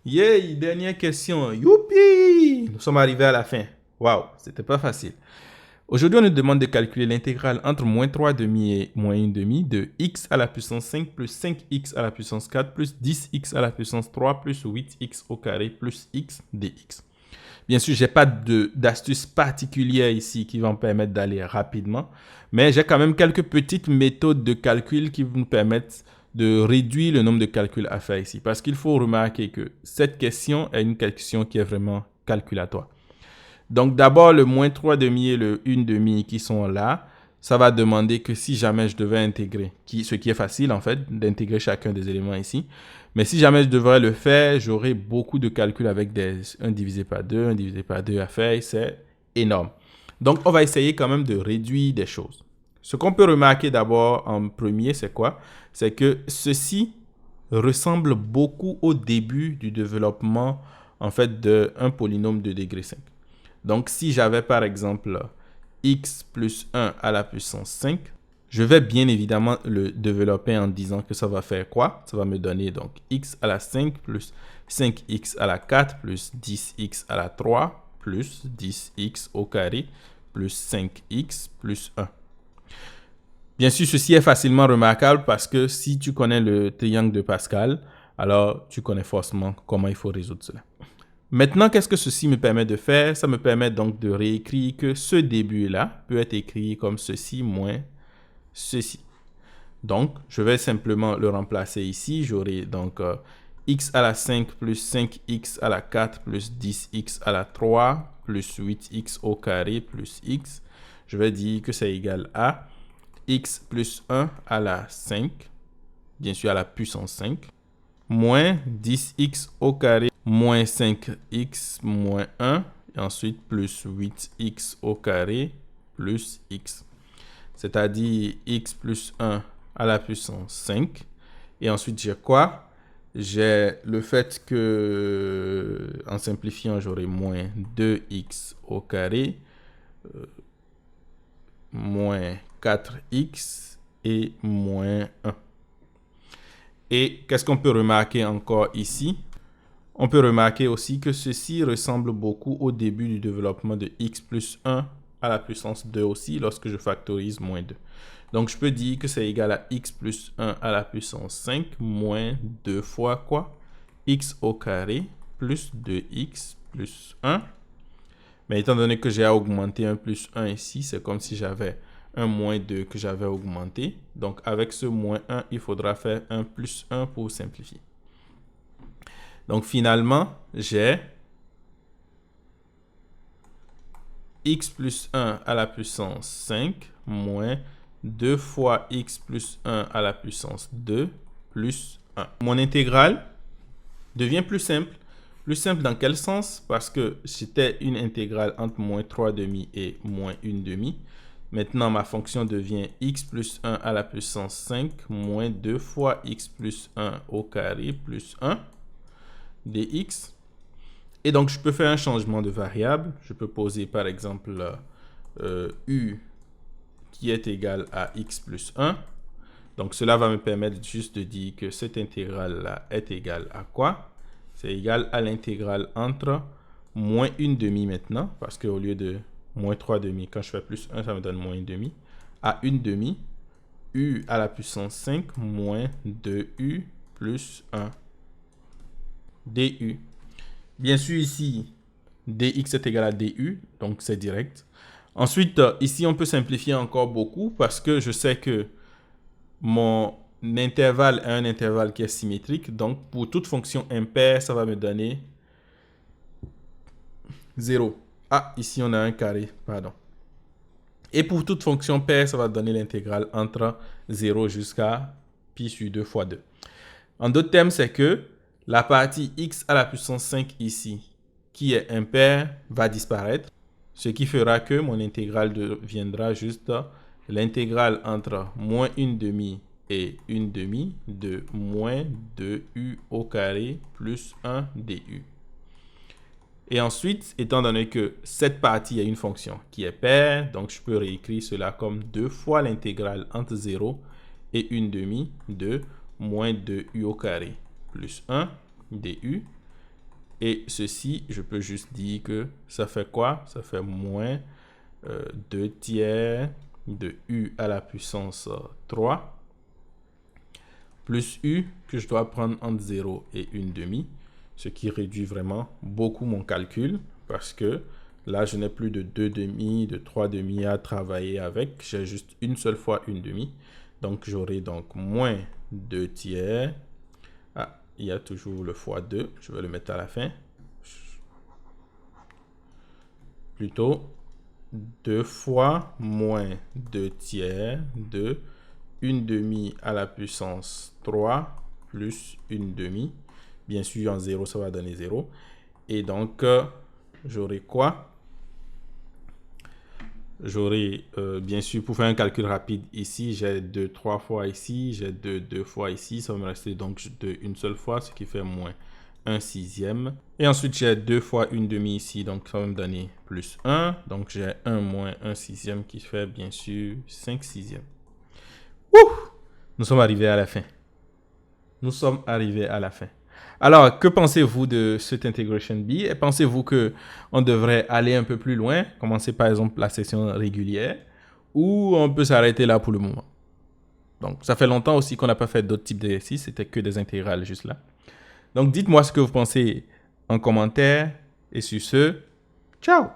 Yay, dernière question. Youpi! Nous sommes arrivés à la fin. Waouh, c'était pas facile. Aujourd'hui, on nous demande de calculer l'intégrale entre moins 3 demi et moins 1 demi de x à la puissance 5 plus 5x à la puissance 4 plus 10x à la puissance 3 plus 8x au carré plus x dx. Bien sûr, je n'ai pas d'astuce particulière ici qui va me permettre d'aller rapidement, mais j'ai quand même quelques petites méthodes de calcul qui nous permettent de réduire le nombre de calculs à faire ici. Parce qu'il faut remarquer que cette question est une question qui est vraiment calculatoire. Donc d'abord, le moins 3 demi et le 1 demi qui sont là, ça va demander que si jamais je devais intégrer, ce qui est facile en fait, d'intégrer chacun des éléments ici. Mais si jamais je devrais le faire, j'aurai beaucoup de calculs avec 1 divisé par 2, 1 divisé par 2 à faire. C'est énorme. Donc on va essayer quand même de réduire des choses. Ce qu'on peut remarquer d'abord en premier, c'est quoi? C'est que ceci ressemble beaucoup au début du développement en fait d'un polynôme de degré 5. Donc, si j'avais par exemple x plus 1 à la puissance 5, je vais bien évidemment le développer en disant que ça va faire quoi? Ça va me donner donc x à la 5 plus 5x à la 4 plus 10x à la 3 plus 10x au carré plus 5x plus 1. Bien sûr, ceci est facilement remarquable parce que si tu connais le triangle de Pascal, alors tu connais forcément comment il faut résoudre cela. Maintenant, qu'est-ce que ceci me permet de faire? Ça me permet donc de réécrire que ce début-là peut être écrit comme ceci moins ceci. Donc, je vais simplement le remplacer ici. J'aurai donc x à la 5 plus 5x à la 4 plus 10x à la 3 plus 8x au carré plus x. Je vais dire que c'est égal à x plus 1 à la 5, bien sûr à la puissance 5, moins 10x au carré moins 5x moins 1, et ensuite plus 8x au carré plus x. C'est-à-dire x plus 1 à la puissance 5. Et ensuite, j'ai quoi? J'ai le fait que, en simplifiant, j'aurai moins 2x au carré, moins 4x et moins 1. Et qu'est-ce qu'on peut remarquer encore ici? On peut remarquer aussi que ceci ressemble beaucoup au début du développement de x plus 1 à la puissance 2 aussi, lorsque je factorise moins 2. Donc, je peux dire que c'est égal à x plus 1 à la puissance 5 moins 2 fois quoi? X au carré plus 2x plus 1. Mais étant donné que j'ai augmenté un plus 1 ici, c'est comme si j'avais un moins 2 que j'avais augmenté. Donc, avec ce moins 1, il faudra faire un plus 1 pour simplifier. Donc, finalement, j'ai x plus 1 à la puissance 5 moins 2 fois x plus 1 à la puissance 2 plus 1. Mon intégrale devient plus simple. Plus simple dans quel sens? Parce que c'était une intégrale entre moins 3 demi et moins 1 demi. Maintenant, ma fonction devient x plus 1 à la puissance 5 moins 2 fois x plus 1 au carré plus 1 dx. Et donc, je peux faire un changement de variable. Je peux poser, par exemple, u qui est égal à x plus 1. Donc, cela va me permettre juste de dire que cette intégrale-là est égale à quoi? C'est égal à l'intégrale entre moins 1 demi maintenant, parce qu'au lieu de moins 3 demi, quand je fais plus 1, ça me donne moins 1 demi, à 1 demi, u à la puissance 5 moins 2u plus 1 du. Bien sûr, ici, dx est égal à du, donc c'est direct. Ensuite, ici, on peut simplifier encore beaucoup parce que je sais que mon intervalle est un intervalle qui est symétrique. Donc, pour toute fonction impaire, ça va me donner 0. Ah, ici, on a un carré, pardon. Et pour toute fonction paire, ça va donner l'intégrale entre 0 jusqu'à pi sur 2 fois 2. En d'autres termes, c'est que la partie x à la puissance 5 ici, qui est impair, va disparaître. Ce qui fera que mon intégrale deviendra juste l'intégrale entre moins 1 demi et 1 demi de moins 2u au carré plus 1 du. Et ensuite, étant donné que cette partie est une fonction qui est paire, donc je peux réécrire cela comme 2 fois l'intégrale entre 0 et 1 demi de moins 2u au carré plus 1 du. Et ceci, je peux juste dire que ça fait quoi? Ça fait moins 2 tiers de u à la puissance 3 plus u que je dois prendre entre 0 et 1/2, ce qui réduit vraiment beaucoup mon calcul parce que là, je n'ai plus de 2/2, de 3/2 à travailler avec. J'ai juste une seule fois 1/2. Donc, j'aurai donc moins 2 tiers. Ah, il y a toujours le fois 2. Je vais le mettre à la fin. Plutôt 2 fois moins 2 tiers de 1/2 à la puissance 3 plus 1/2. Bien sûr, en 0, ça va donner 0. Et donc, j'aurai quoi? J'aurai, bien sûr, pour faire un calcul rapide ici, j'ai 2 3 fois ici, j'ai 2 fois ici. Ça va me rester donc 2 une seule fois, ce qui fait moins 1 sixième. Et ensuite, j'ai 2 fois 1/2 ici, donc ça va me donner plus 1. Donc, j'ai 1 moins 1 sixième qui fait, bien sûr, 5 sixièmes. Ouh! Nous sommes arrivés à la fin. Nous sommes arrivés à la fin. Alors, que pensez-vous de cette Integration B? Et pensez-vous qu'on devrait aller un peu plus loin, commencer par exemple la session régulière, ou on peut s'arrêter là pour le moment? Donc, ça fait longtemps aussi qu'on n'a pas fait d'autres types d'exercices, c'était que des intégrales juste là. Donc, dites-moi ce que vous pensez en commentaire, et sur ce, ciao!